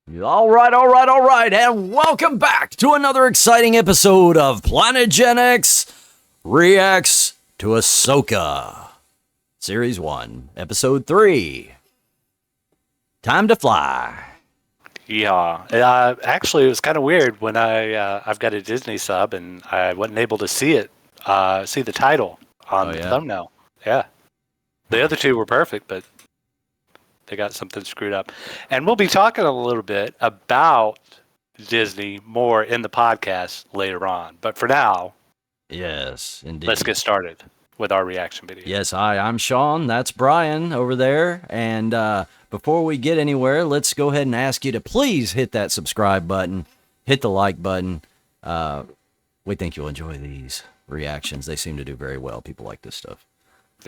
All right, and welcome back to another exciting episode of PlanetGenX Reacts to Ahsoka, Series 1, Episode 3, Time to Fly. Yeah, actually, it was kind of weird when I've got a Disney sub and I wasn't able to see the title on the thumbnail. Yeah, the other two were perfect, but they got something screwed up. And we'll be talking a little bit about Disney more in the podcast later on. But for now, yes, indeed. Let's get started with our reaction video. Yes, hi, I'm Sean. That's Brian over there. And before we get anywhere, let's go ahead and ask you to please hit that subscribe button, hit the like button. We think you'll enjoy these reactions. They seem to do very well. People like this stuff.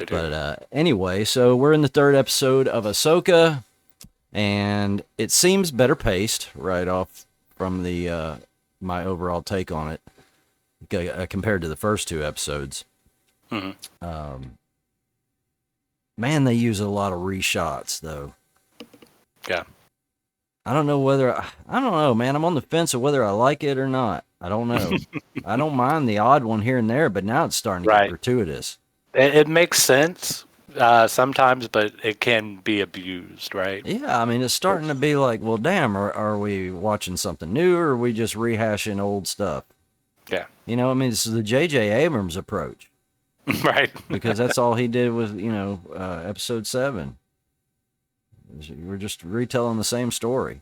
But anyway, so we're in the third episode of Ahsoka, and it seems better paced right off from the my overall take on it compared to the first two episodes. Mm-hmm. Man, they use a lot of reshots though. Yeah. I don't know, man. I'm on the fence of whether I like it or not. I don't know. I don't mind the odd one here and there, but now it's starting to get gratuitous. It makes sense sometimes, but it can be abused, right? Yeah, I mean, it's starting to be like, well, damn, are we watching something new, or are we just rehashing old stuff? Yeah. You know, I mean, this is the J.J. Abrams approach. Right. Because that's all he did with, Episode 7. We're just retelling the same story.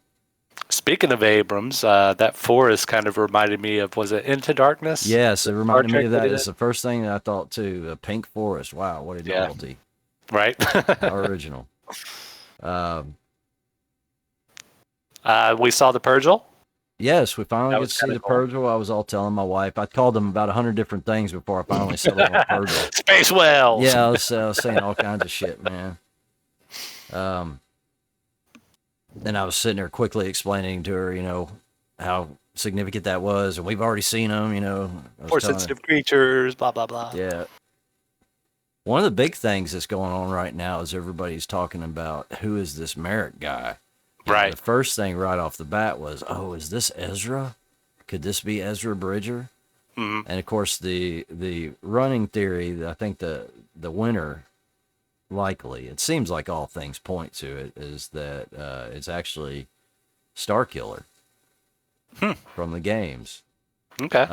Speaking of Abrams, that forest kind of reminded me of, was it Into Darkness? Yes, it reminded me of that. It's the first thing that I thought too. A pink forest. Wow, what a novelty. Right. How original. We saw the Purgle. Yes, we finally get to see the Purgle. I was all telling my wife. I called them about 100 different things before I finally settled on the Purgle. Space whales. Yeah, I was saying all kinds of shit, man. Then I was sitting there quickly explaining to her, how significant that was, and we've already seen them, Force-sensitive creatures, blah, blah, blah. Yeah. One of the big things that's going on right now is everybody's talking about who is this Merrick guy. Right. The first thing right off the bat was, oh, is this Ezra? Could this be Ezra Bridger? Mm-hmm. And of course, the running theory, I think the winner, likely, it seems like all things point to it, is that it's actually Starkiller from the games. Okay.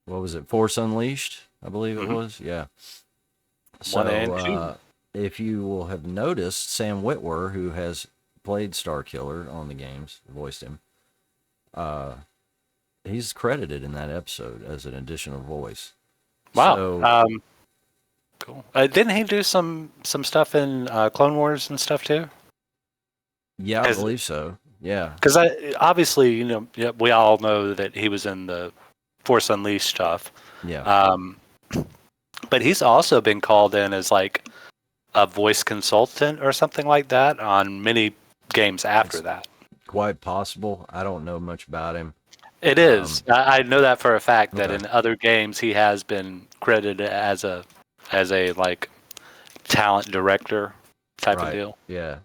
What was it? Force Unleashed, I believe it was. Yeah. So, 1 and 2. If you will have noticed, Sam Witwer, who has played Starkiller on the games, voiced him, he's credited in that episode as an additional voice. Wow. So, cool. Didn't he do some stuff in Clone Wars and stuff too? Yeah, I believe so. Yeah. Because obviously, we all know that he was in the Force Unleashed stuff. Yeah. But he's also been called in as like a voice consultant or something like that on many games after that. Quite possible. I don't know much about him. It is. I know that for a fact that in other games he has been credited as a like talent director type of deal. Yeah.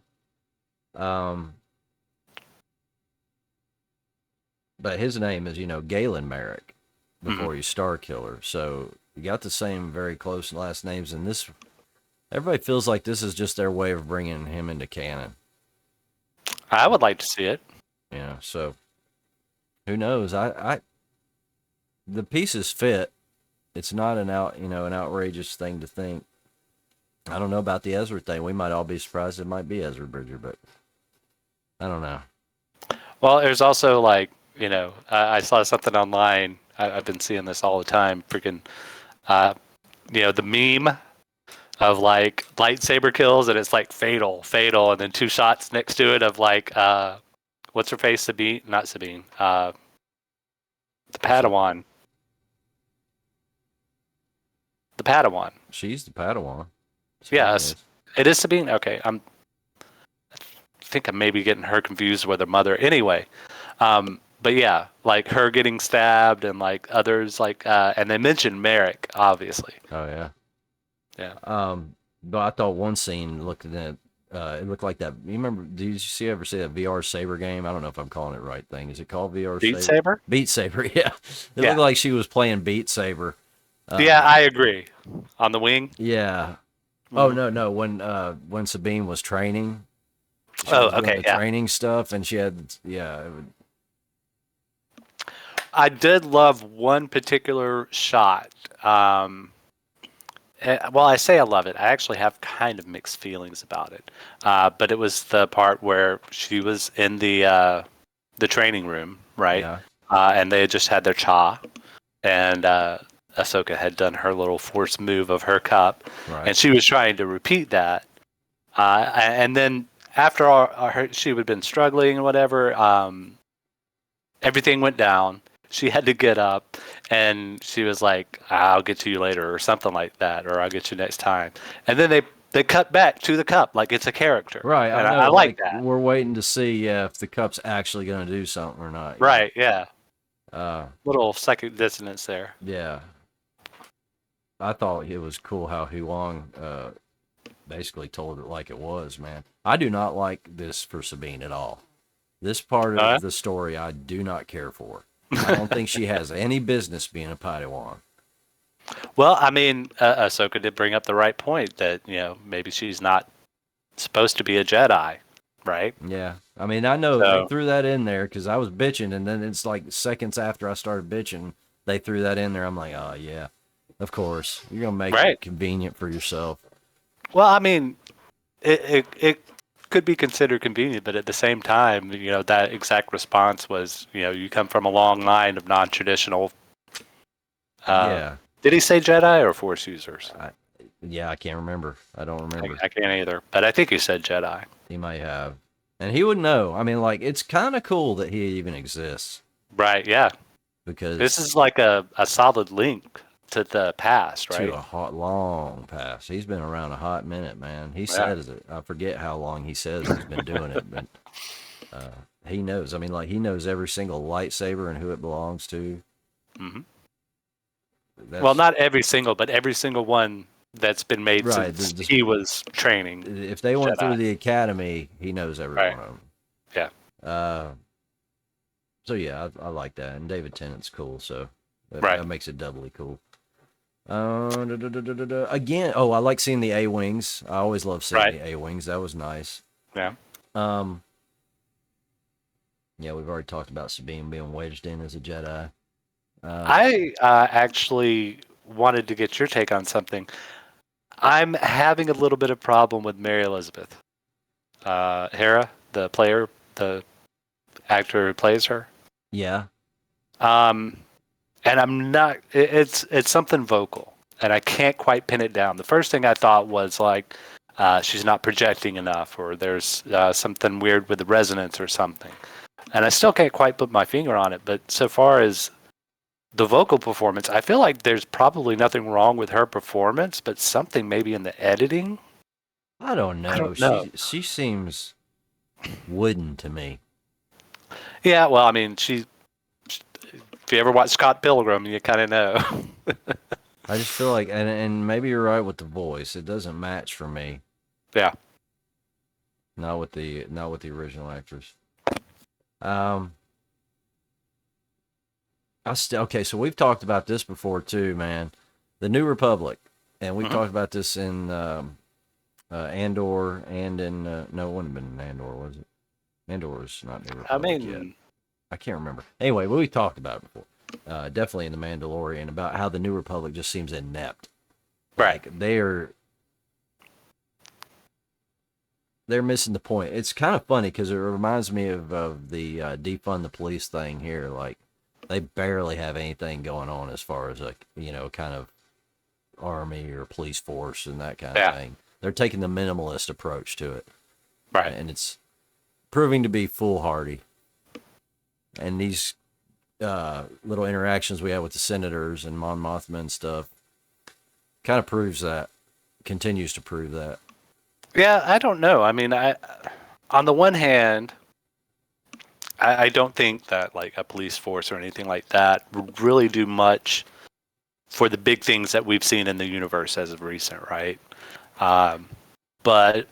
But his name is, Galen Merrick before he's Starkiller. So you got the same very close last names. And this, everybody feels like this is just their way of bringing him into canon. I would like to see it. Yeah. So who knows? The pieces fit. It's not an outrageous thing to think. I don't know about the Ezra thing. We might all be surprised it might be Ezra Bridger, but I don't know. Well, there's also like, I saw something online. I've been seeing this all the time. Freaking, the meme of like lightsaber kills, and it's like fatal, and then two shots next to it of like, what's her face? Not Sabine. The Padawan. The Padawan. She's the Padawan. Yes, it is Sabine. Okay, I think I'm maybe getting her confused with her mother. Anyway, but yeah, like her getting stabbed and like others like, and they mentioned Merrick, obviously. Oh yeah, yeah. But I thought one scene looking at It looked like that. You remember? Did you ever see that VR Saber game? I don't know if I'm calling it right thing. Is it called VR Beat Saber? Saber? Beat Saber. Yeah. It Yeah. looked like she was playing Beat Saber. Yeah, I agree. On the wing? Yeah. Oh Hmm. no. When Sabine was training, she Oh, was doing okay, the yeah. training stuff, and she had I did love one particular shot. Well, I say I love it. I actually have kind of mixed feelings about it. But it was the part where she was in the training room, right? yeah. And they had just had their cha, and Ahsoka had done her little force move of her cup, Right. and she was trying to repeat that. And then after she had been struggling and whatever, everything went down. She had to get up, and she was like, "I'll get to you later," or something like that, or "I'll get you next time." And then they cut back to the cup like it's a character, Right. and I I know. like Like that. we're waiting to see if the cup's actually going to do something or not. Right? Yeah. Uh, Little second dissonance there. yeah. I thought it was cool how Huang basically told it like it was, man. I do not like this for Sabine at all. This part Uh, of the story I do not care for. I don't think she has any business being a Padawan. well, I mean, Ahsoka did bring up the right point that maybe she's not supposed to be a Jedi, right? Yeah. I mean, I know they So threw that in there because I was bitching, and then it's like seconds after I started bitching, they threw that in there. I'm like, oh, yeah, of course. You're going to make it right. convenient for yourself. Well, I mean, it could be considered convenient, but at the same time, that exact response was, you come from a long line of non-traditional. Uh, Yeah. did he say Jedi or Force users? I, yeah, I can't remember. I don't remember. I can't either, but I think he said Jedi. He might have. And he would know. I mean, like, it's kind of cool that he even exists Right? Yeah. This because is like a solid link to the past, to right? a hot, long past. He's been around a hot minute, man. He Yeah. says it. I forget how long he says he's been doing it, but he knows. I mean, like, he knows every single lightsaber and who it belongs to. Hmm. Well, That's not every single, but every single one that's been made right. since he was training If they went Jedi. through the academy, he knows every Right. one of them. Yeah. So yeah, I like that, and David Tennant's cool, so Right. that makes it doubly cool. Again, oh, I like seeing the A wings. I always love seeing Right. the A wings. That was nice. Yeah. Um, yeah, we've already talked about Sabine being wedged in as a Jedi. I actually wanted to get your take on something. I'm having a little bit of problem with Mary Elizabeth Hera, the actor who plays her. Yeah, Um, and I'm not. It's something vocal, and I can't quite pin it down. The first thing I thought was like she's not projecting enough, or there's something weird with the resonance or something. And I still can't quite put my finger on it. But so far as the vocal performance, I feel like there's probably nothing wrong with her performance, but something maybe in the editing. I don't I know. don't know. She seems wooden to me. Yeah, well, I mean, if you ever watch Scott Pilgrim, you kind of know. I just feel like, and maybe you're right with the voice. It doesn't match for me. Yeah. Not with the original actress. Um, okay. So we've talked about this before too, man. The New Republic, and we've Mhm. talked about this in Andor and in no, it wouldn't have been in Andor, was it? Andor is not New I Republic yet. mean, I can't remember. Anyway, we talked about it before. Definitely in the Mandalorian about how the New Republic just seems inept. right. Like they're missing the point. It's kind of funny because it reminds me of the defund the police thing here. Like they barely have anything going on as far as like kind of army or police force and that kind of Yeah. thing. They're taking the minimalist approach to it, Right. and it's proving to be foolhardy. And these little interactions we have with the senators and Mon Mothma and stuff kind of proves that, continues to prove that. Yeah, I don't know. I mean, on the one hand, I don't think that like a police force or anything like that would really do much for the big things that we've seen in the universe as of recent, right? But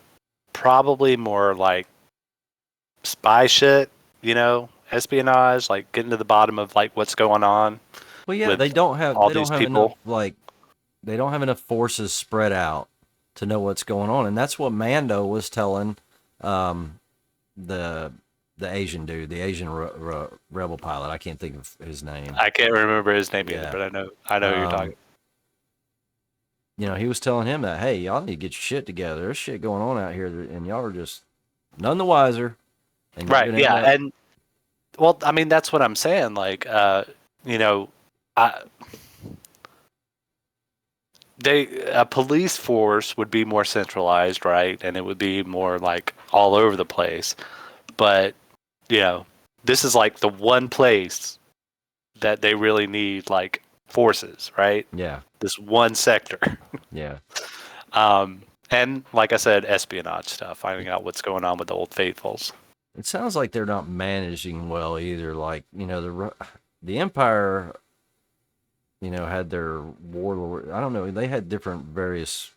probably more like spy shit, espionage, like getting to the bottom of like what's going on. Well, yeah, with they don't have all they don't these have enough people. they don't have enough forces spread out to know what's going on, and that's what Mando was telling um, the Asian dude, the Asian rebel pilot. I can't think of his name. I can't remember his name either, Yeah. but I know who you're talking. He was telling him that, hey, y'all need to get your shit together. There's shit going on out here, and y'all are just none the wiser. And Right? Yeah, and well, I mean that's what I'm saying. Like, I a police force would be more centralized, right? And it would be more like all over the place. But this is like the one place that they really need like forces, right? Yeah. This one sector. Yeah. And like I said, espionage stuff, finding out what's going on with the Old Faithfuls. It sounds like they're not managing well either. Like, the Empire, had their warlord. I don't know. They had different various.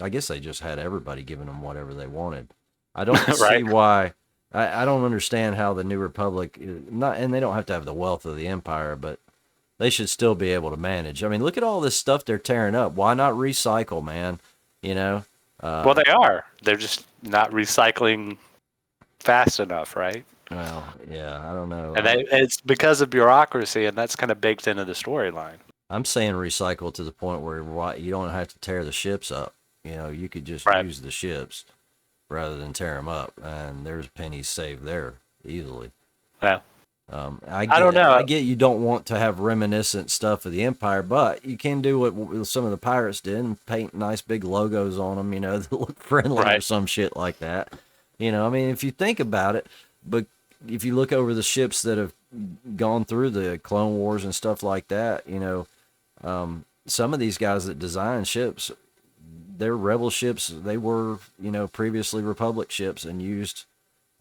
I guess they just had everybody giving them whatever they wanted. I don't Right. see why. I don't understand how the New Republic not, and they don't have to have the wealth of the Empire, but they should still be able to manage. I mean, look at all this stuff they're tearing up. Why not recycle, man? Well, they are. They're just not recycling fast enough, right? Well, yeah, I don't know. And it's because of bureaucracy, and that's kind of baked into the storyline. I'm saying recycle to the point where you don't have to tear the ships up. You could just use the ships rather than tear them up, and there's pennies saved there easily. Yeah. I don't know. I get you don't want to have reminiscent stuff of the Empire, but you can do what some of the pirates did and paint nice big logos on them, that look friendly or some shit like that. I mean, if you think about it, but if you look over the ships that have gone through the Clone Wars and stuff like that, some of these guys that design ships, they're rebel ships. They were, previously Republic ships and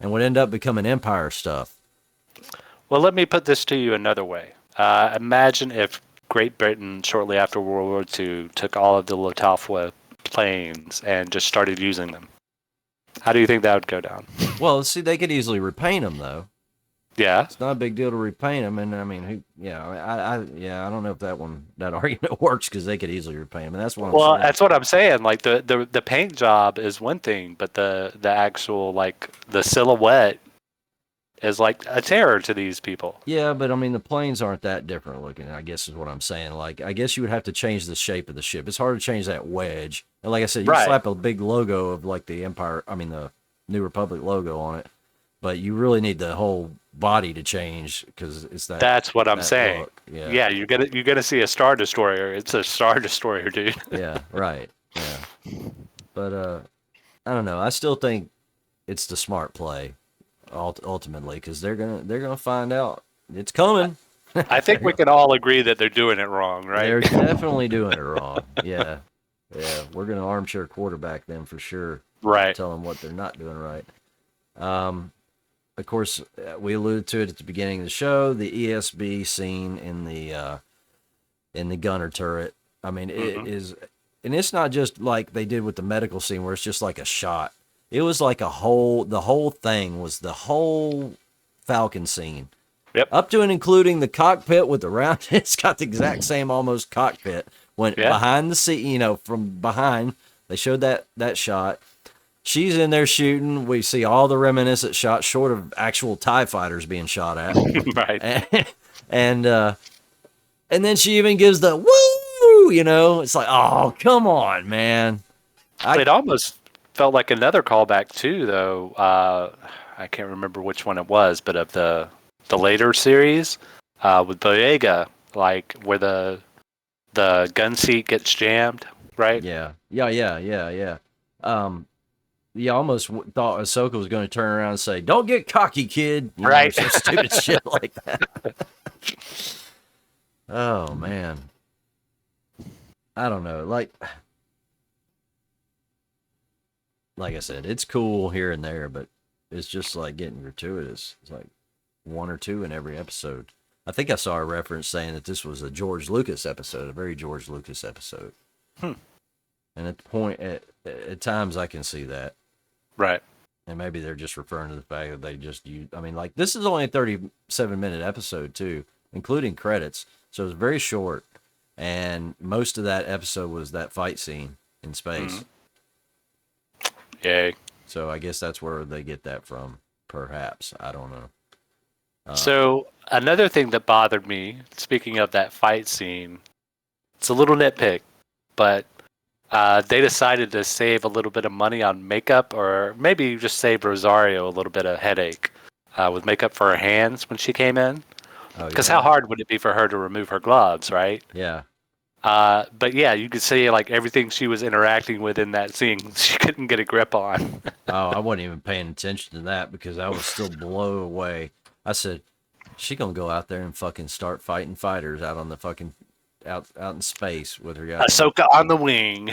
would end up becoming Empire stuff. Well, let me put this to you another way. Imagine if Great Britain, shortly after World War II, took all of the Luftwaffe planes and just started using them. How do you think that would go down? Well, see, they could easily repaint them, though. Yeah, it's not a big deal to repaint them, and I mean, I don't know if that argument works because they could easily repaint them, and that's what. Well, that's what I'm saying. Like the paint job is one thing, but the actual like the silhouette is like a terror to these people. Yeah, but I mean, the planes aren't that different looking, I guess is what I'm saying. Like, I guess you would have to change the shape of the ship. It's hard to change that wedge. And like I said, you slap a big logo of like the New Republic logo on it, but you really need the whole body to change because it's that. That's what I'm saying. Look. Yeah, you're gonna see a Star Destroyer. It's a Star Destroyer, dude. Yeah, right. Yeah, but I don't know. I still think it's the smart play. Ultimately, because they're gonna find out it's coming. I think we can all agree that they're doing it wrong, right? They're definitely doing it wrong. Yeah, we're gonna armchair quarterback them for sure. Right. Tell them what they're not doing right. Of course, we alluded to it at the beginning of the show. The ESB scene in the gunner turret. I mean, it is, and it's not just like they did with the medical scene where it's just like a shot. It was like the whole thing was the whole Falcon scene. Yep. Up to and including the cockpit with the round. It's got the exact same almost cockpit. Went behind the seat, from behind. They showed that shot. She's in there shooting. We see all the reminiscent shots, short of actual TIE fighters being shot at. Right. And then she even gives the woo, It's like, oh, come on, man. It almost felt like another callback too, though. I can't remember which one it was, but of the later series with Boyega, like where the gun seat gets jammed, right? Yeah. You almost thought Ahsoka was going to turn around and say, "Don't get cocky, kid." Right. Some stupid shit like that. Oh man. I don't know. Like I said, it's cool here and there, but it's just like getting gratuitous. It's like one or two in every episode. I think I saw a reference saying that this was a George Lucas episode, a very George Lucas episode. And at the point, at times, I can see that. Right. And maybe they're just referring to the fact that they just use. I mean, like this is only a 37-minute episode too, including credits, so it's very short. And most of that episode was that fight scene in space. Yay. So I guess that's where they get that from. Perhaps, I don't know. So another thing that bothered me, speaking of that fight scene, it's a little nitpick, but they decided to save a little bit of money on makeup, or maybe just save Rosario a little bit of headache with makeup for her hands when she came in. Because how hard would it be for her to remove her gloves, right? Yeah. But yeah, you could see like everything she was interacting with in that scene, she couldn't get a grip on. Oh, I wasn't even paying attention to that because I was still blown away. I said, she gonna go out there and fucking start fighting fighters out on the fucking out in space with her guys. Ahsoka on the wing.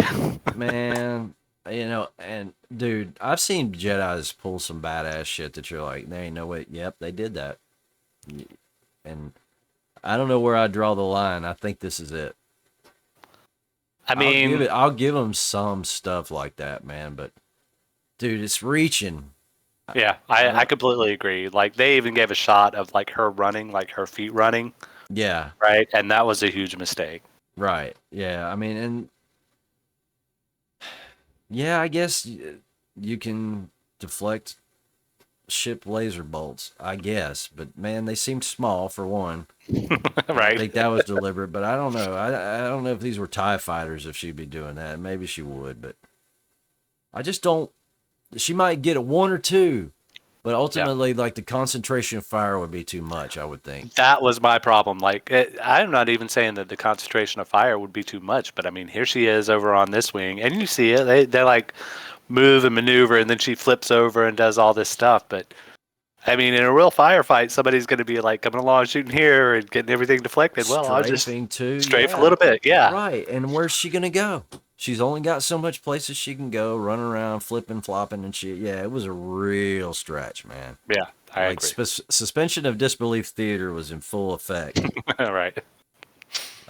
Man, you know, and dude, I've seen Jedis pull some badass shit that you're like, there ain't no way. Yep, they did that. And I don't know where I draw the line. I think this is it. I mean, I'll give them some stuff like that, man. But dude, it's reaching. Yeah, I completely agree. Like they even gave a shot of like her running, like her feet running. Yeah. Right, and that was a huge mistake. Right. Yeah. I mean, and yeah, I guess you can deflect ship laser bolts, I guess. But man, they seemed small for one. Right. I think that was deliberate, but I don't know. I don't know if these were TIE fighters, if she'd be doing that. Maybe she would, but I just don't. She might get a one or two, but ultimately, like the concentration of fire would be too much, I would think. That was my problem. Like, I'm not even saying that the concentration of fire would be too much, but I mean, here she is over on this wing, and you see it. They like move and maneuver, and then she flips over and does all this stuff, but. I mean, in a real firefight, somebody's going to be like coming along, shooting here, and getting everything deflected. Well, I'll just strafe a little bit, yeah. Right, and where's she going to go? She's only got so much places she can go, running around, flipping, flopping, and shit. Yeah, it was a real stretch, man. Yeah, I agree. Suspension of disbelief theater was in full effect. Right.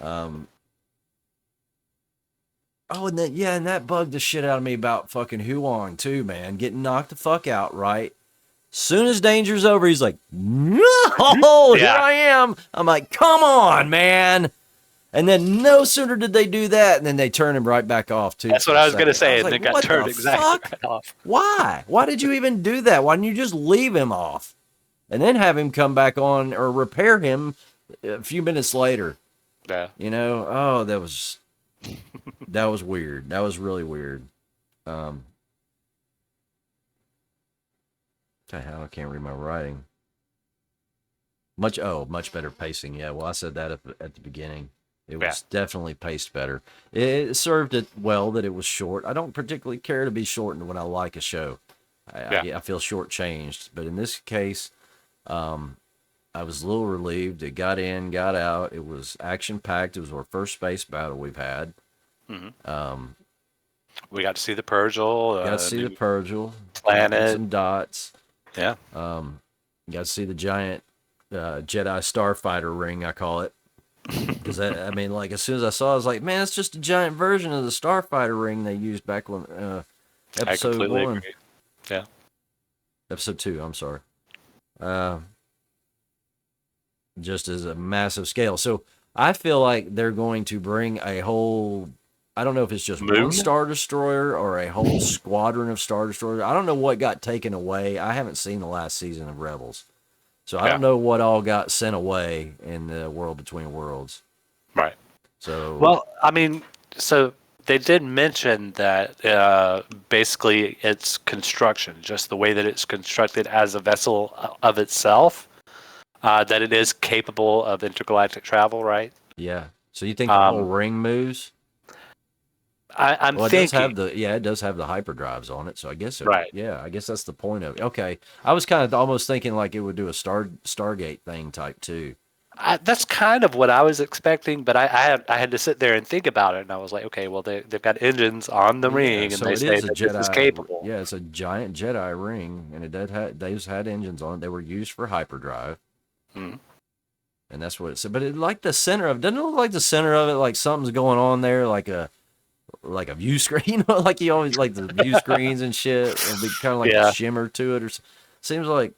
Oh, and that bugged the shit out of me about fucking Huang too, man. Getting knocked the fuck out, right? Soon as danger's over, he's like, no, here I am. I'm like, come on, man. And then no sooner did they do that, and then they turn him right back off, too. That's what I was going to say, and they got turned exactly right off. Why? Why did you even do that? Why didn't you just leave him off? And then have him come back on or repair him a few minutes later. Yeah. You know? Oh, that was weird. That was really weird. I can't read my writing. Much better pacing. Yeah, well, I said that at the beginning. It was definitely paced better. It served it well that it was short. I don't particularly care to be shortened when I like a show. I feel shortchanged. But in this case, I was a little relieved. It got in, got out. It was action-packed. It was our first space battle we've had. Mm-hmm. We got to see the Purgil. Got to see the Purgil. Planet. Some dots. Yeah. You got to see the giant Jedi Starfighter ring, I call it. Because I mean, like as soon as I saw it, I was like, man, it's just a giant version of the Starfighter ring they used back when episode 1. Agree. Yeah. Episode 2, I'm sorry. Just as a massive scale. So I feel like they're going to bring a whole, I don't know if it's just one Star Destroyer or a whole squadron of Star Destroyers. I don't know what got taken away. I haven't seen the last season of Rebels. So I don't know what all got sent away in the World Between Worlds. Right. So well, I mean, so they did mention that basically its construction, just the way that it's constructed as a vessel of itself, that it is capable of intergalactic travel, right? Yeah. So you think the whole ring moves? I'm thinking. It does have the hyperdrives on it, so I guess right. Yeah, I guess that's the point of it. Okay, I was kind of almost thinking like it would do a Stargate thing type too. That's kind of what I was expecting, but I had to sit there and think about it, and I was like, okay, well they've got engines on the ring, and so they say that this is capable. Yeah, it's a giant Jedi ring, and they've had engines on it. They were used for hyperdrive. Mm-hmm. And that's what it said. But it like the center of doesn't it look like the center of it like something's going on there, like like a view screen, like he always like the view screens and shit. It'll be kind of like a shimmer to it, or seems like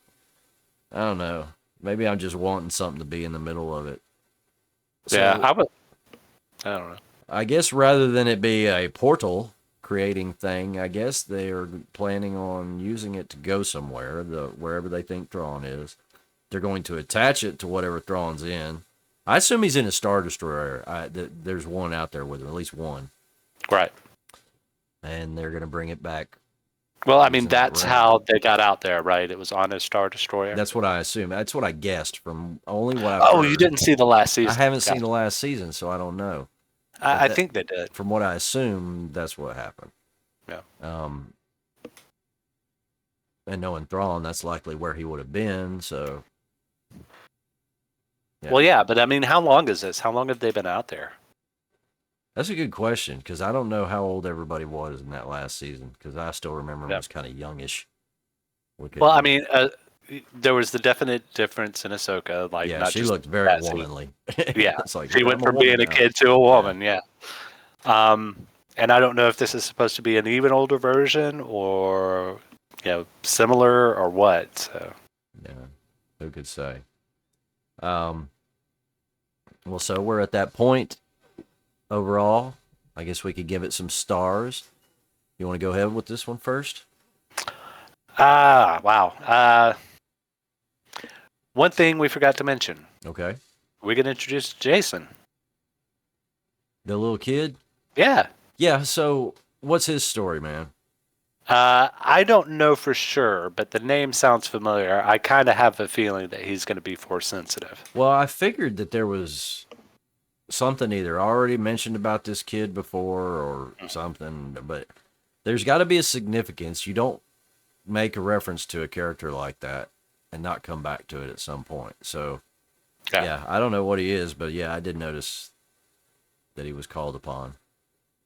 I don't know. Maybe I'm just wanting something to be in the middle of it. So, I don't know. I guess rather than it be a portal creating thing, I guess they are planning on using it to go somewhere, wherever they think Thrawn is. They're going to attach it to whatever Thrawn's in. I assume he's in a Star Destroyer. There's one out there with him, at least one. Right. And they're going to bring it back. Well, I mean, that's how they got out there, right? It was on a Star Destroyer. That's what I assume. That's what I guessed from only what I've heard. You didn't see the last season. I haven't seen the last season, so I don't know. I think they did. From what I assume, that's what happened. Yeah. And knowing Thrawn, that's likely where he would have been, so... Yeah. Well, yeah, but I mean, how long is this? How long have they been out there? That's a good question, because I don't know how old everybody was in that last season, because I still remember him was kind of youngish. Well, I mean, there was the definite difference in Ahsoka. Like, yeah, she looked very womanly. Yeah, it's like, she went from being a kid to a woman, yeah. And I don't know if this is supposed to be an even older version or, similar or what. So. Yeah, who could say? Well, so we're at that point overall. I guess we could give it some stars. You want to go ahead with this one first? Wow. One thing we forgot to mention. Okay. We're going to introduce Jason. The little kid? Yeah. Yeah, so what's his story, man? I don't know for sure, but the name sounds familiar. I kind of have a feeling that he's going to be Force sensitive. Well, I figured that there was something either already mentioned about this kid before or something, but there's got to be a significance. You don't make a reference to a character like that and not come back to it at some point. So, yeah, I don't know what he is, but yeah, I did notice that he was called upon.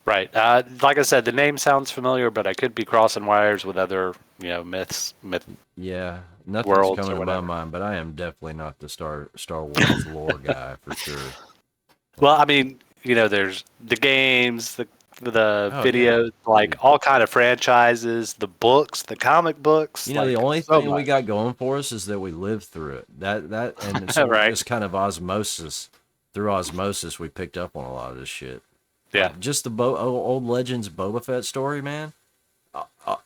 Right. Like I said, the name sounds familiar, but I could be crossing wires with other, myth. Yeah, nothing's coming to my mind, but I am definitely not the Star Wars lore guy for sure. Well, I mean, there's the games, the videos, all kind of franchises, the books, the comic books. The only thing we got going for us is that we lived through it. That and so just kind of through osmosis, we picked up on a lot of this shit. Yeah, just the old Legends Boba Fett story, man.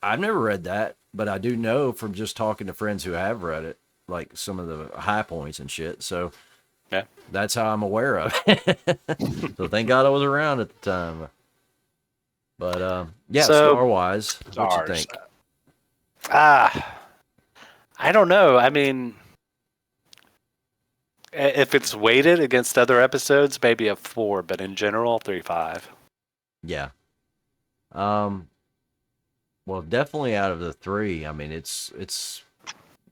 I've never read that, but I do know from just talking to friends who have read it, like some of the high points and shit. So yeah, that's how I'm aware of it. So thank God I was around at the time. But Star-wise, what you think? I don't know. I mean, if it's weighted against other episodes, maybe a 4, but in general, 3.5. Yeah. Well, definitely out of the 3, I mean, it's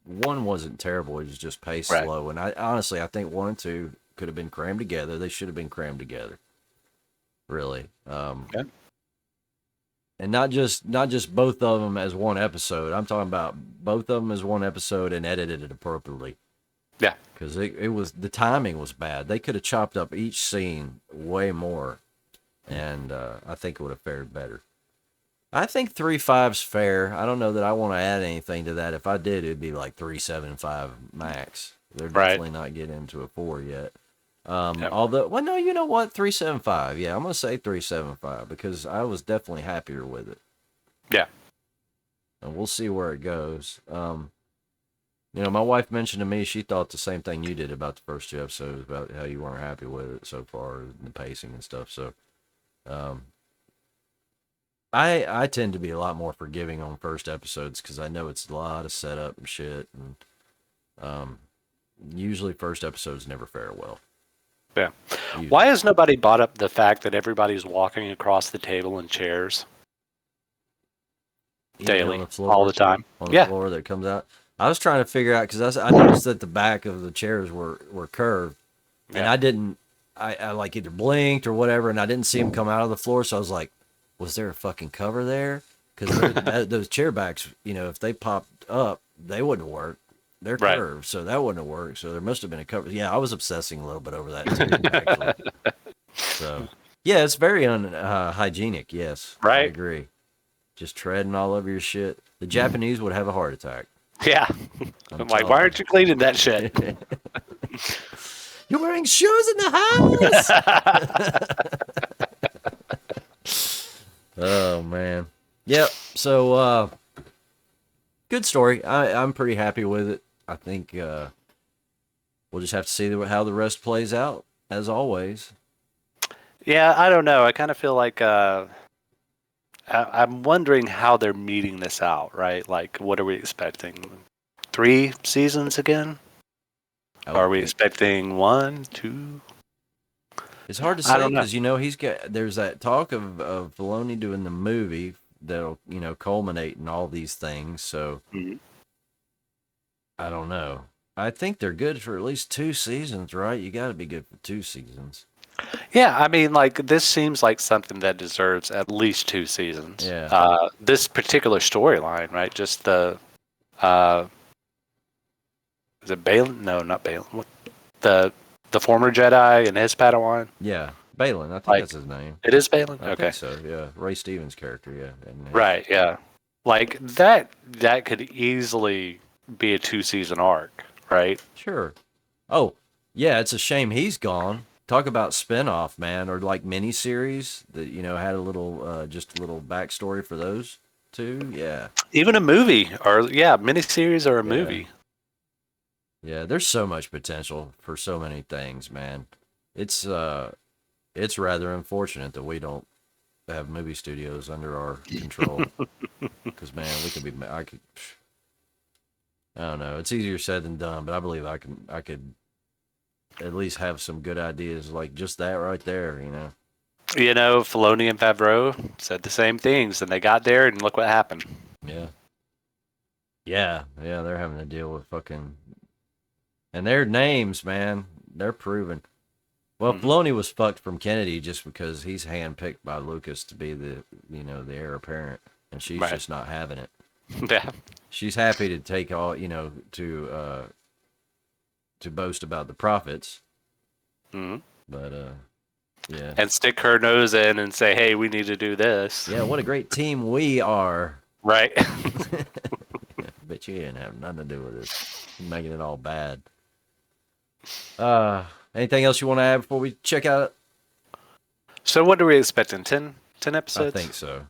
1 wasn't terrible. It was just paced slow, and I think 1 and 2 could have been crammed together. They should have been crammed together. Really. Yeah. And not just both of them as one episode. I'm talking about both of them as one episode and edited it appropriately. Yeah, because it was the timing was bad. They could have chopped up each scene way more, and I think it would have fared better. I think 3.5's fair. I don't know that I want to add anything to that. If I did, it'd be like 3.75 max. They're definitely not getting into a 4 yet. Although, well, no, you know what? 3.75. Yeah, I'm gonna say 3.75 because I was definitely happier with it. Yeah, and we'll see where it goes. My wife mentioned to me she thought the same thing you did about the first 2 episodes, about how you weren't happy with it so far, the pacing and stuff. So, I tend to be a lot more forgiving on first episodes because I know it's a lot of setup and shit, and usually first episodes never fare well. Yeah. Usually. Why has nobody brought up the fact that everybody's walking across the table in chairs daily, on the floor, all the time? On the floor that comes out. I was trying to figure out because I noticed that the back of the chairs were curved, and I like either blinked or whatever, and I didn't see them come out of the floor. So I was like, was there a fucking cover there? Because those chair backs, if they popped up, they wouldn't work. They're curved, so that wouldn't have worked. So there must have been a cover. Yeah, I was obsessing a little bit over that too, actually. So Yeah, it's very unhygienic. Yes, I right? agree. Just treading all over your shit. The Japanese would have a heart attack. Yeah. I'm I'm like, why telling aren't you cleaning that shit? you. You're wearing shoes in the house. Oh man. Yep. So good story. I'm pretty happy with it. I think we'll just have to see how the rest plays out, as always. Yeah, I don't know. I kind of feel like I'm wondering how they're meeting this out, right? Like, what are we expecting? 3 seasons again? I Are would we think expecting 1, 2? it's hard to I say don't know. because he's got there's that talk of Filoni doing the movie that'll culminate in all these things. So Mhm. I don't know. I think they're good for at least 2 seasons, right? You got to be good for 2 seasons. Yeah, I mean, like this seems like something that deserves at least 2 seasons. Yeah. This particular storyline, right? Just uh, is it Balin? No, not Balin. The the former Jedi and his Padawan. Yeah. Balin, I think Like that's his name. it is Balin. I think Okay, so. Yeah. Ray Stevens' character. Yeah. right. Yeah, like that could easily be a 2 season arc, right? Sure. Oh, yeah. It's a shame he's gone. Talk about spinoff, man, or like miniseries that had a little, just a little backstory for those two. Yeah. Even a movie, or yeah, miniseries or a Yeah. movie. Yeah. There's so much potential for so many things, man. It's rather unfortunate that we don't have movie studios under our control. Because man, we could be. I could. I don't know. It's easier said than done, but I believe I can. I could at least have some good ideas like just that right there. Filoni and Favreau said the same things, and they got there, and look what happened. Yeah. Yeah. Yeah. They're having to deal with fucking and their names, man. They're proven. Well, Mm-hmm. Filoni was fucked from Kennedy just because he's handpicked by Lucas to be the heir apparent, and she's Right. just not having it. Yeah. She's happy to take all to boast about the profits, Mm-hmm. but yeah, And stick her nose in and say, "Hey, we need to do this." yeah. What a great team we are. Right. Bet you didn't have nothing to do with this. You're making it all bad. Anything else you want to add before we check out? So what are we expecting? 10 I episodes? think so.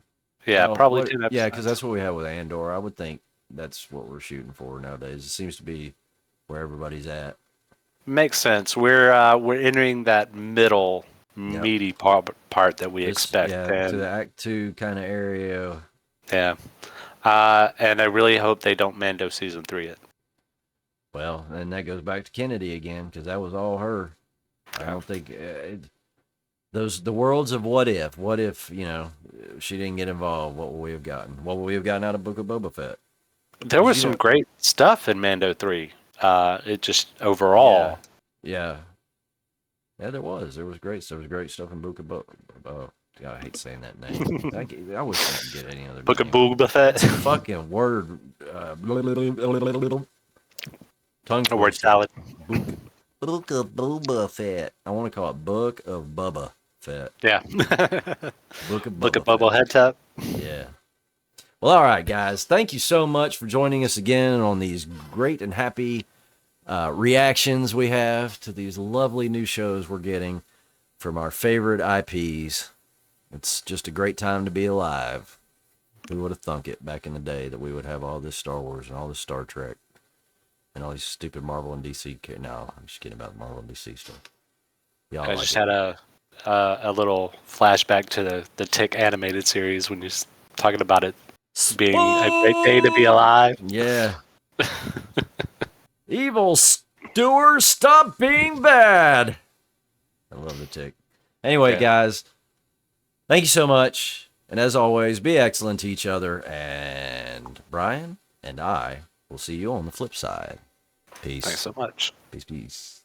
Yeah, Oh, probably 10 yeah, episodes. because that's what we have with Andor. I would think that's what we're shooting for nowadays. It seems to be where everybody's at. Makes sense. We're entering that middle Yep. meaty part that we This, expect. yeah, to the And Act 2 kind of area. yeah. And I really hope they don't Mando season 3 it. Well, and that goes back to Kennedy again because that was all her. I don't think the worlds of what if. What if she didn't get involved? What would we have gotten? What would we have gotten out of Book of Boba Fett? There was some great stuff in Mando 3. It just overall. Yeah. Yeah, there was. There was great stuff in Book of Boba. Oh, God, I hate saying that name. I wish I could get any other Book of name. Boba Fett. It's a fucking word. Tongue A word salad. Book of Boba Fett. I want to call it Book of Bubba Fett. Yeah. Book of Bubba Look at Bubba head top. Yeah. Well, all right, guys. Thank you so much for joining us again on these great and happy reactions we have to these lovely new shows we're getting from our favorite IPs. It's just a great time to be alive. Who would have thunk it back in the day that we would have all this Star Wars and all this Star Trek and all these stupid Marvel and DC? No, I'm just kidding about Marvel and DC stuff. Y'all I just had a little flashback to the Tick animated series when you're talking about it being a great day to be alive. Yeah. Evil Stewart, stop being bad. I love the Tick. Anyway, guys, thank you so much. And as always, be excellent to each other. And Brian and I will see you on the flip side. Peace. Thanks so much. Peace, peace.